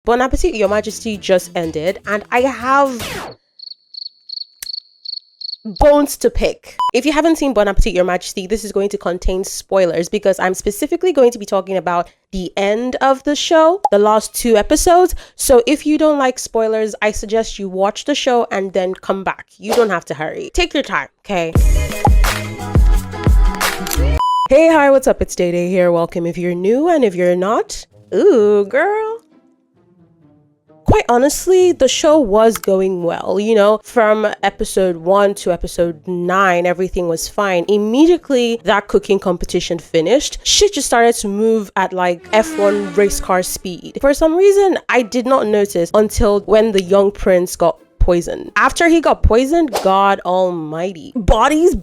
Bon Appétit Your Majesty just ended, and I have bones to pick. If you haven't seen Bon Appétit Your Majesty, this is going to contain spoilers because I'm specifically going to be talking about the end of the show, the last 2 episodes. So if you don't like spoilers, I suggest you watch the show and then come back. You don't have to hurry. Take your time, okay? Hey, hi, what's up? It's Day Day here. Welcome if you're new, and if you're not, ooh, girl. Quite honestly, the show was going well, you know, from episode 1 to episode 9, everything was fine. Immediately that cooking competition finished, shit just started to move at like F1 race car speed. For some reason, I did not notice until when the young prince got poisoned. After he got poisoned, God almighty. Bodies.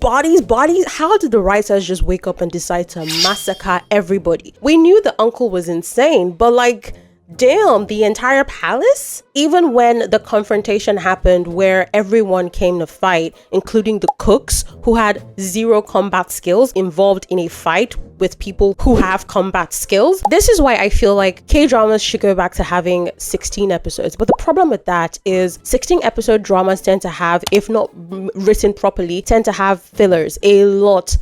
How did the writers just wake up and decide to massacre everybody? We knew the uncle was insane, but like, damn, the entire palace? Even when the confrontation happened where everyone came to fight, including the cooks who had 0 combat skills involved in a fight with people who have combat skills. This is why I feel like K-dramas should go back to having 16 episodes. But the problem with that is 16 episode dramas tend to have, if not written properly, tend to have fillers, a lot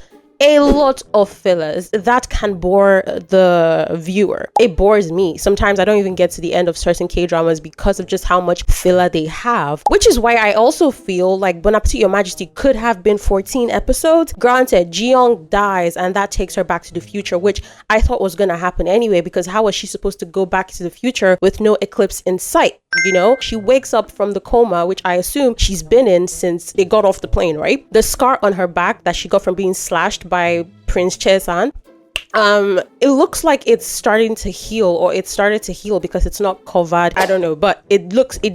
of fillers that can bore the viewer. It bores me. Sometimes I don't even get to the end of certain K-dramas because of just how much filler they have, which is why I also feel like Bon Appétit Your Majesty could have been 14 episodes. Granted, Yeong dies and that takes her back to the future, which I thought was gonna happen anyway, because how was she supposed to go back to the future with no eclipse in sight? You know, she wakes up from the coma, which I assume she's been in since they got off the plane, right? The scar on her back that she got from being slashed by Prince Chesan, it looks like it's starting to heal, or it started to heal because it's not covered. I don't know, but it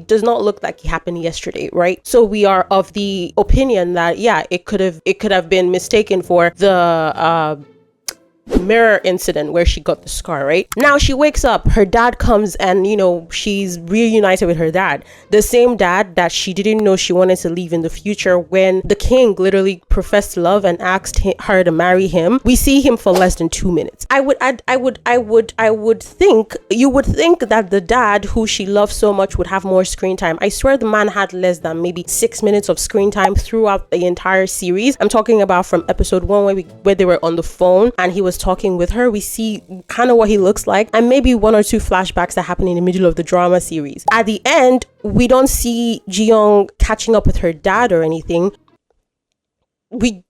does not look like it happened yesterday, right? So we are of the opinion that yeah, it could have been mistaken for the mirror incident where she got the scar, right? Now she wakes up, her dad comes, and you know, she's reunited with her dad, the same dad that she didn't know she wanted to leave in the future when the king literally professed love and asked her to marry him. We see him for less than 2 minutes. I would think that the dad who she loves so much would have more screen time. I swear the man had less than maybe 6 minutes of screen time throughout the entire series. I'm talking about from episode 1 where they were on the phone and he was talking with her. We see kind of what he looks like, and maybe 1 or 2 flashbacks that happen in the middle of the drama series. At the end, we don't see Yeong catching up with her dad or anything. They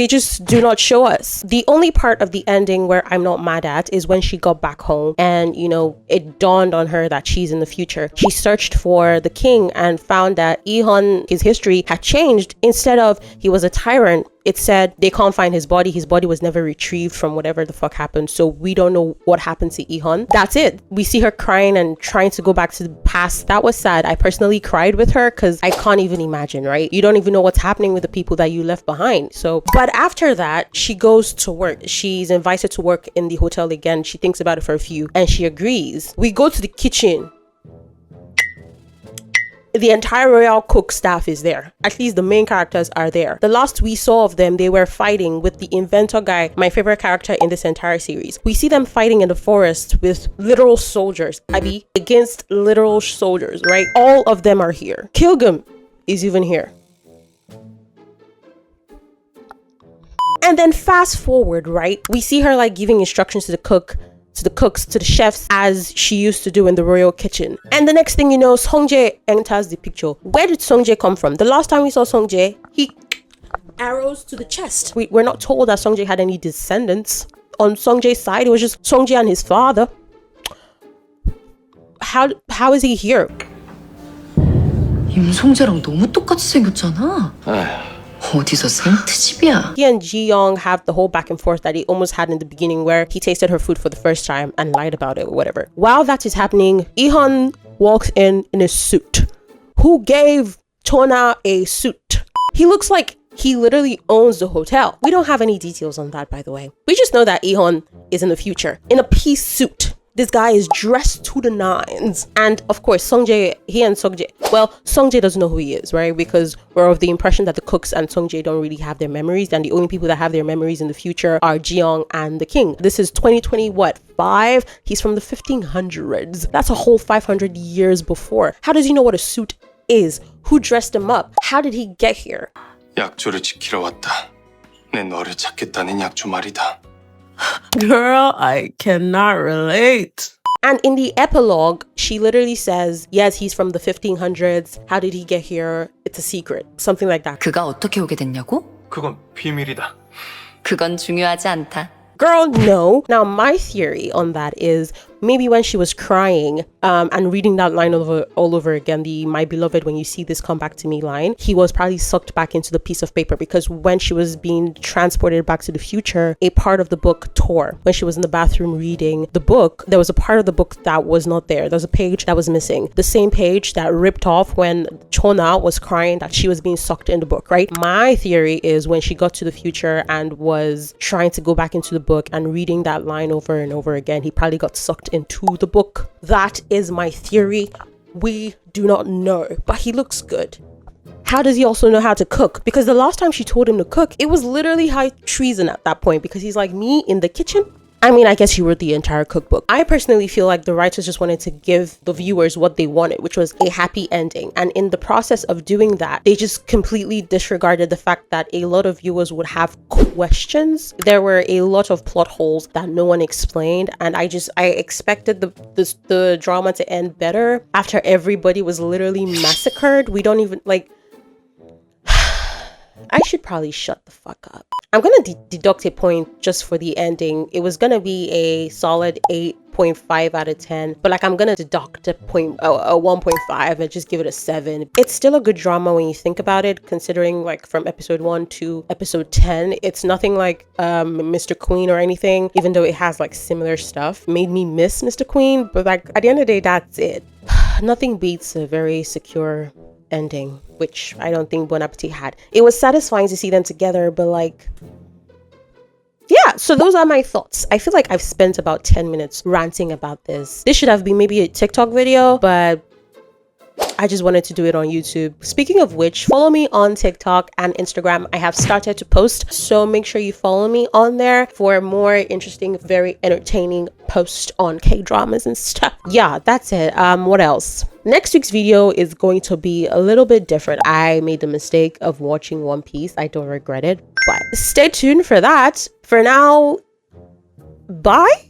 just do not show us. The only part of the ending where I'm not mad at is when she got back home and, you know, it dawned on her that she's in the future. She searched for the king and found that Ihon, his history had changed. Instead of he was a tyrant, it said they can't find his body. His body was never retrieved from whatever the fuck happened. So we don't know what happened to Ihon. That's it. We see her crying and trying to go back to the past. That was sad. I personally cried with her because I can't even imagine, right? You don't even know what's happening with the people that you left behind. So, but after that, she goes to work. She's invited to work in the hotel again. She thinks about it for a few and she agrees. We go to the kitchen. The entire royal cook staff is there. At least the main characters are there. The last we saw of them, they were fighting with the inventor guy, my favorite character in this entire series. We see them fighting in the forest with literal soldiers. Against literal soldiers, right? All of them are here. Kilgum is even here. And then fast forward, right? We see her like giving instructions to the cooks, to the chefs, as she used to do in the royal kitchen. And the next thing you know, Songjae enters the picture. Where did Songjae come from? The last time we saw Songjae, he arrows to the chest. We're not told that Songjae had any descendants. On Songjae's side, it was just Songjae and his father. How is he here? 임송재랑 너무 똑같이 생겼잖아. 어디서 생트집이야? He and Ji-young have the whole back and forth that he almost had in the beginning where he tasted her food for the first time and lied about it or whatever. While that is happening, Ihon walks in a suit. Who gave Tona a suit? He looks like he literally owns the hotel. We don't have any details on that, by the way. We just know that Ihon is in the future in a peace suit. This guy is dressed to the nines. And of course, Sungjae, he and Sungjae, well, Sungjae doesn't know who he is, right? Because we're of the impression that the cooks and Sungjae don't really have their memories. And the only people that have their memories in the future are Jeong and the king. This is 2020, what, 5? He's from the 1500s. That's a whole 500 years before. How does he know what a suit is? Who dressed him up? How did he get here? 약조를 지키러 왔다. 내 너를 찾겠다는 약조 말이다. Girl, I cannot relate. And in the epilogue, she literally says, yes, he's from the 1500s. How did he get here? It's a secret. Something like that. 그가 어떻게 오게 됐냐고? 그건 비밀이다. 그건 중요하지 않다. Girl, no. Now, my theory on that is maybe when she was crying and reading that line all over again, the "my beloved, when you see this, come back to me" line, he was probably sucked back into the piece of paper, because when she was being transported back to the future, a part of the book tore. When she was in the bathroom reading the book, there was a part of the book that was not there. There's a page that was missing. The same page that ripped off when Chona was crying that she was being sucked in the book, right? My theory is when she got to the future and was trying to go back into the book and reading that line over and over again, he probably got sucked into the book. That is my theory. We do not know, but he looks good. How does he also know how to cook? Because the last time she told him to cook, it was literally high treason at that point, because he's like, me in the kitchen? I mean, I guess he wrote the entire cookbook. I personally feel like the writers just wanted to give the viewers what they wanted, which was a happy ending. And in the process of doing that, they just completely disregarded the fact that a lot of viewers would have questions. There were a lot of plot holes that no one explained. And I expected the drama to end better after everybody was literally massacred. We don't even, like... I should probably shut the fuck up. I'm gonna deduct a point just for the ending. It was gonna be a solid 8.5 out of 10, but like I'm gonna deduct a 1.5 and just give it a 7. It's still a good drama when you think about it, considering like from episode 1 to episode 10. It's nothing like Mr. Queen or anything, even though it has like similar stuff. Made me miss Mr. Queen, but like at the end of the day, that's it. Nothing beats a very secure ending, which I don't think Bon Appétit had. It was satisfying to see them together, but like, yeah, so those are my thoughts. I feel like I've spent about 10 minutes ranting about this. This should have been maybe a TikTok video, but I just wanted to do it on YouTube. Speaking of which, follow me on TikTok and Instagram. I have started to post, so make sure you follow me on there for more interesting, very entertaining posts on K-dramas and stuff. Yeah, that's it. What else? Next week's video is going to be a little bit different. I made the mistake of watching One Piece. I don't regret it, but stay tuned for that. For now, bye.